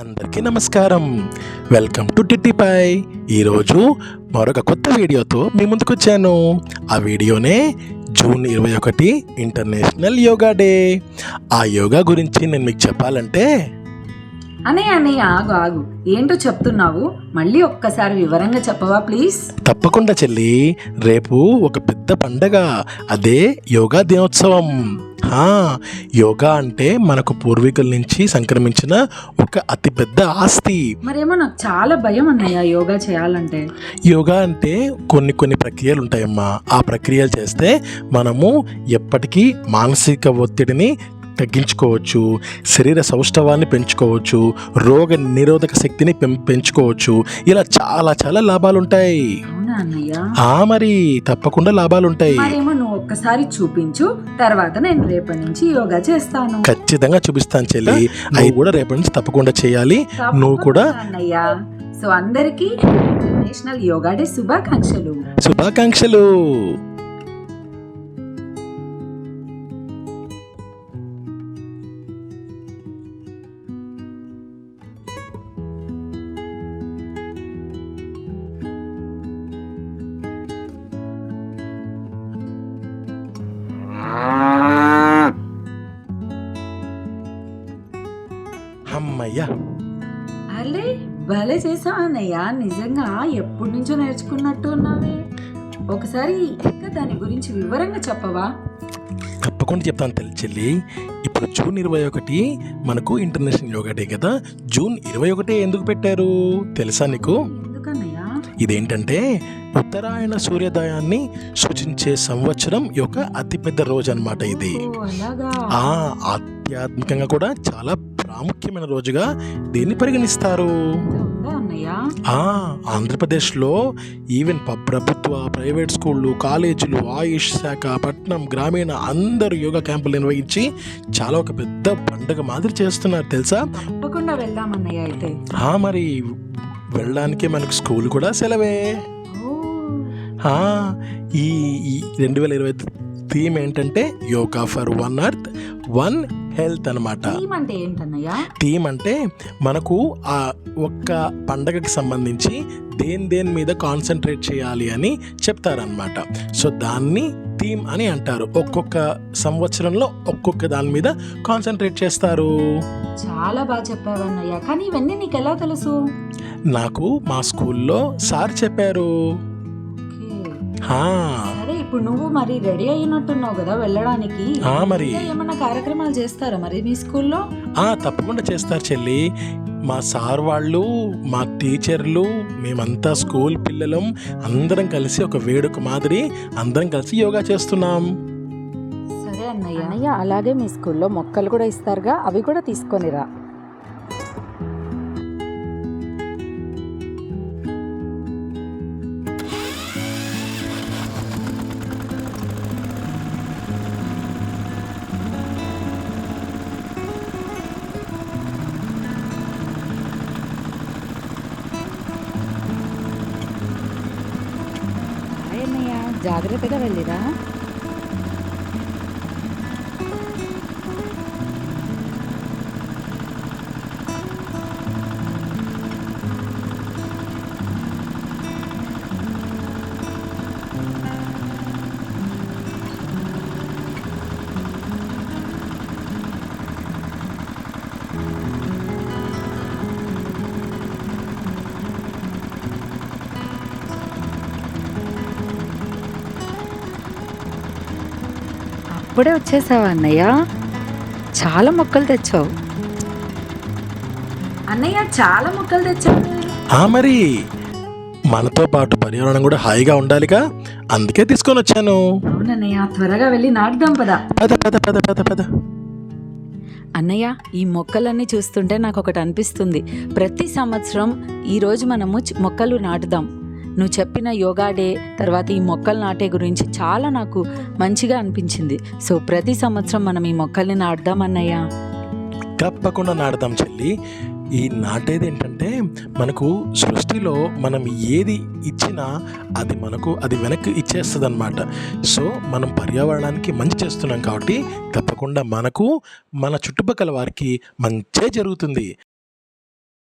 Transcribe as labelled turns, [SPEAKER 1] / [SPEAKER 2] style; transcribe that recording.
[SPEAKER 1] అందరికీ నమస్కారం. Welcome to టిట్టిపై. ఈరోజు మరొక కొత్త వీడియోతో మీ ముందుకు వచ్చాను. ఆ వీడియోనే జూన్ 21 ఇంటర్నేషనల్ యోగా డే. ఆ యోగా గురించి నేను మీకు చెప్పాలంటే
[SPEAKER 2] అన్నయ్య ఆగు ఆగు, ఏంటో చెప్తున్నావు, మళ్ళీ ఒక్కసారి వివరంగా చెప్పవా ప్లీజ్?
[SPEAKER 1] తప్పకుండా చెల్లి. రేపు ఒక పెద్ద పండగ, అదే యోగా దినోత్సవం. యోగా అంటే మనకు పూర్వీకుల నుంచి సంక్రమించిన ఒక అతిపెద్ద ఆస్తి.
[SPEAKER 2] మరేమో నాకు చాలా భయం అన్నయ్య యోగా చేయాలంటే.
[SPEAKER 1] యోగా అంటే కొన్ని ప్రక్రియలు ఉంటాయమ్మా. ఆ ప్రక్రియలు చేస్తే మనము ఎప్పటికీ మానసిక ఒత్తిడిని తగ్గించుకోవచ్చు, శరీర సౌష్ఠవాన్ని పెంచుకోవచ్చు, రోగ నిరోధక శక్తిని పెంచుకోవచ్చు. ఇలా చాలా చాలా లాభాలు ఉంటాయి.
[SPEAKER 2] అవునా అన్నయ్య?
[SPEAKER 1] మరి తప్పకుండా లాభాలు ఉంటాయి.
[SPEAKER 2] మరేమో నువ్వు ఒక్కసారి చూపించు, తర్వాత నేను రేపటి నుంచి యోగా చేస్తాను.
[SPEAKER 1] ఖచ్చితంగా చూపిస్తాను చెల్లి. అవి కూడా రేపటి నుంచి తప్పకుండా చేయాలి. నువ్వు కూడా
[SPEAKER 2] అన్నయ్య. సో అందరికీ నేషనల్ యోగా డే శుభాకాంక్షలు.
[SPEAKER 1] శుభాకాంక్షలు. అమ్మయ్యా,
[SPEAKER 2] అరే భలే చేసావు అన్నయ్య, నిజంగా ఎప్పటి నుంచో నేర్చుకున్నట్టు ఉన్నావే. ఒకసారి ఇంకా దాని గురించి వివరంగా చెప్పవా?
[SPEAKER 1] తప్పకుండా చెప్తాను చెల్లి. ఇప్పుడు జూన్ 21 మనకు ఇంటర్నేషనల్ యోగా డే కదా. జూన్ 21 ఎందుకు పెట్టారు తెలుసా నీకు?
[SPEAKER 2] ఎందుకన్నయ్య?
[SPEAKER 1] ఇదేంటంటే ఉత్తరాయణ సూర్యోదయాన్ని సూచించే సంవత్సరం యొక్క అతిపెద్ద రోజు అన్నమాట ఇది. ఆధ్యాత్మికంగా కూడా చాలా ప్రాముఖ్యమైన రోజుగా దీన్ని పరిగణిస్తారు. ఆంధ్రప్రదేశ్లో ఈవెన్ ప్రభుత్వ, ప్రైవేట్ స్కూళ్ళు, కాలేజీలు, ఆయుష్ శాఖ, పట్నం, గ్రామీణ అందరూ యోగా క్యాంపులు నిర్వహించి చాలా ఒక పెద్ద పండుగ మాదిరి చేస్తున్నారు తెలుసా?
[SPEAKER 2] తప్పకుండా వెళ్దామన్నయ్య అయితే.
[SPEAKER 1] మరి వెళ్ళడానికి మనకు స్కూల్ కూడా సెలవే. ఈ 2025 థీమ్ ఏంటంటే yoga for one earth one health అనమాట. థీమ్ అంటే మనకు ఆ ఒక్క పండగకి సంబంధించి దేని మీద కాన్సన్ట్రేట్ చేయాలి అని చెప్తారనమాట. సో దాన్ని థీమ్ అని అంటారు. ఒక్కొక్క సంవత్సరంలో ఒక్కొక్క దాని మీద కాన్సన్ట్రేట్ చేస్తారు.
[SPEAKER 2] చాలా బాగా చెప్పావన్నయ్య. కానీ ఇవన్నీ నీకు ఎలా తెలుసు?
[SPEAKER 1] నాకు మా స్కూల్లో సార్ చెప్పారు.
[SPEAKER 2] సరే, ఇప్పుడు నువ్వు మరి రెడీ అయినట్టున్నావు కదా వెళ్ళడానికి.
[SPEAKER 1] మరి
[SPEAKER 2] ఏమన్నా కార్యక్రమాలు చేస్తారా మరి మీ స్కూల్లో?
[SPEAKER 1] తప్పకుండా చేస్తారు చెల్లి. మా సార్ వాళ్ళు, మా టీచర్లు, మేమంతా స్కూల్ పిల్లలం అందరం కలిసి ఒక వేడుక మాదిరి అందరం కలిసి యోగా చేస్తున్నాం.
[SPEAKER 2] సరే అన్నయ్య. అలాగే మీ స్కూల్లో మొక్కలు కూడా ఇస్తారుగా, అవి కూడా తీసుకొనిరా. జాగ్రత్తగా వెళ్ళిరా. ఇప్పుడే వచ్చేసావా అన్నయ్య? చాలా మొక్కలు తెచ్చావు అన్నయ్య, చాలా మొక్కలు తెచ్చావు.
[SPEAKER 1] మరి మనతో పాటు పర్యావరణం కూడా హాయిగా ఉండాలిగా, అందుకే తీసుకొని వచ్చాను.
[SPEAKER 2] అవునన్నయ్య, త్వరగా వెళ్ళి నాటుదాం పద.
[SPEAKER 1] పద.
[SPEAKER 2] అన్నయ్య, ఈ మొక్కలన్నీ చూస్తుంటే నాకు ఒకటి అనిపిస్తుంది. ప్రతి సంవత్సరం ఈరోజు మనము మొక్కలు నాటుదాం. నువ్వు చెప్పిన యోగా డే తర్వాత ఈ మొక్కలు నాటే గురించి చాలా నాకు మంచిగా అనిపించింది. సో ప్రతి సంవత్సరం మనం ఈ మొక్కల్ని నాటుదామన్నయ్య.
[SPEAKER 1] తప్పకుండా నాటుదాం చెల్లి. ఈ నాటేది ఏంటంటే మనకు సృష్టిలో మనం ఏది ఇచ్చినా అది వెనక్కి ఇచ్చేస్తుంది అనమాట. సో మనం పర్యావరణానికి మంచి చేస్తున్నాం కాబట్టి తప్పకుండా మనకు మన చుట్టుపక్కల వారికి మంచే జరుగుతుంది.